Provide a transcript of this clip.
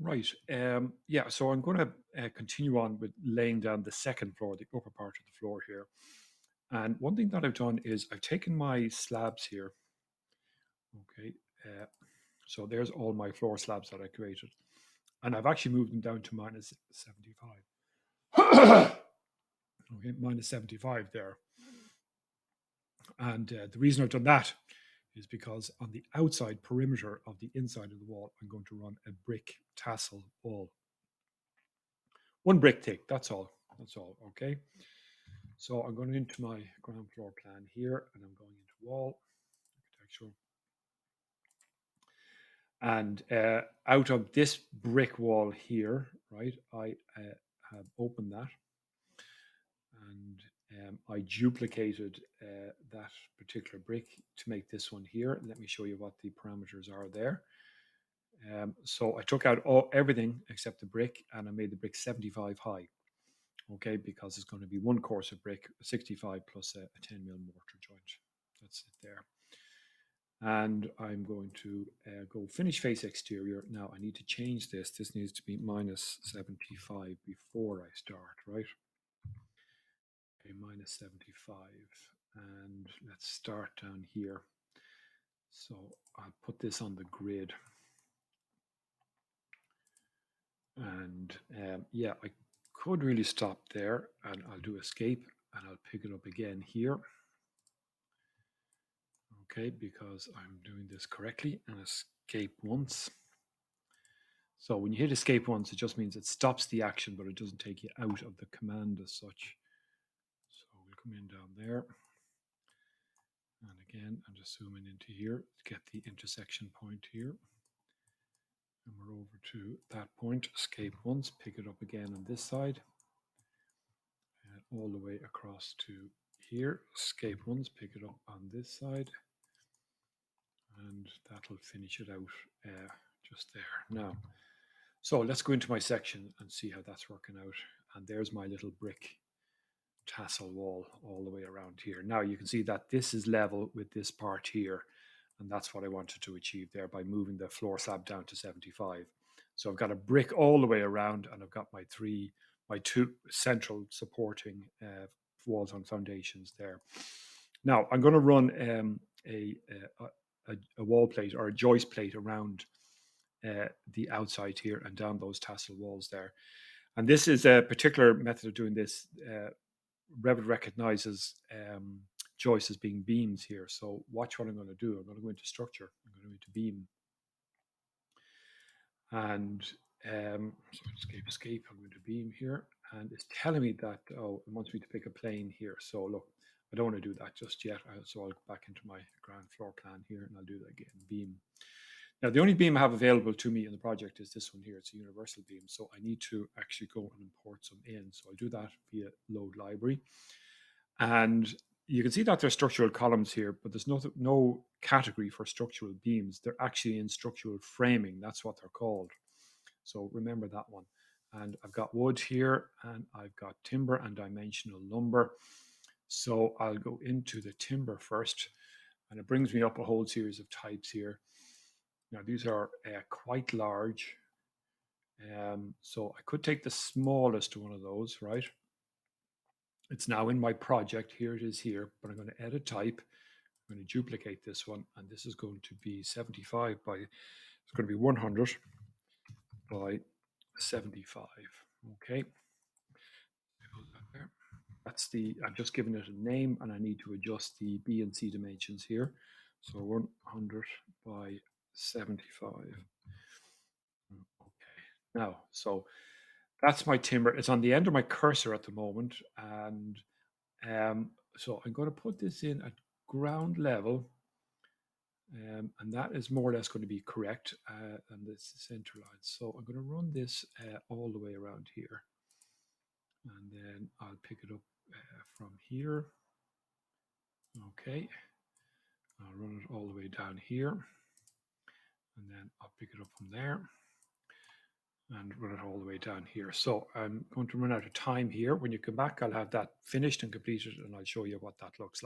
Right. Yeah. So I'm going to continue on with laying down the second floor, the upper part of the floor here. And one thing that I've done is I've taken my slabs here. Okay. Uh, so there's all my floor slabs that I created. And I've actually moved them down to minus 75. Okay. Minus 75 there. And the reason I've done that is because on the outside perimeter of the inside of the wall, I'm going to run a brick tassel wall. One brick thick, that's all. That's all, okay? So I'm going into my ground floor plan here, and I'm going into wall architecture. And out of this brick wall here, right, I have opened that, and I duplicated that particular brick to make this one here. Let me show you what the parameters are there. So I took out everything except the brick, and I made the brick 75 high. Okay, because it's going to be one course of brick, 65 plus a 10 mil mortar joint. That's it there. And I'm going to go finish face exterior. Now I need to change this. This needs to be minus 75 before I start, right? Okay, minus 75. And let's start down here. So I'll put this on the grid. And yeah, I could really stop there, and I'll do escape, and I'll pick it up again here. Okay, because I'm doing this correctly, and escape once. So when you hit escape once, it just means it stops the action, but it doesn't take you out of the command as such. So we'll come in down there. And again, I'm just zooming into here to get the intersection point here. And we're over to that point, escape once, pick it up again on this side. And all the way across to here, escape once, pick it up on this side. And that'll finish it out just there. Now, so let's go into my section and see how that's working out. And there's my little brick tassel wall all the way around here. Now you can see that this is level with this part here. And that's what I wanted to achieve there by moving the floor slab down to 75. So I've got a brick all the way around, and I've got my two central supporting walls on foundations there. Now I'm going to run a wall plate or a joist plate around the outside here and down those tassel walls there. And this is a particular method of doing this. Revit recognizes joists as being beams here. So watch what I'm going to do. I'm going to go into structure. I'm going to go into beam. And so escape. I'm going to beam here. And it's telling me that, oh, it wants me to pick a plane here. So look, I don't want to do that just yet. So I'll go back into my ground floor plan here, and I'll do that again, beam. Now, the only beam I have available to me in the project is this one here. It's a universal beam. So I need to actually go and import some in. So I'll do that via load library. And you can see that there's structural columns here, but there's no category for structural beams. They're actually in structural framing. That's what they're called. So remember that one. And I've got wood here, and I've got timber and dimensional lumber. So I'll go into the timber first, and it brings me up a whole series of types here. Now, these are quite large. So I could take the smallest one of those, right? It's now in my project. Here it is here, but I'm going to edit type. I'm going to duplicate this one, and this is going to be 75 by, it's going to be 100 by 75. Okay. That's I'm just giving it a name, and I need to adjust the B and C dimensions here. So 100 by 75. Okay. Now, so that's my timber. It's on the end of my cursor at the moment. And so I'm going to put this in at ground level. And that is more or less going to be correct. And this center line. So I'm going to run this all the way around here. And then I'll pick it up from here. Okay. I'll run it all the way down here. And then I'll pick it up from there and run it all the way down here. So I'm going to run out of time here. When you come back, I'll have that finished and completed, and I'll show you what that looks like.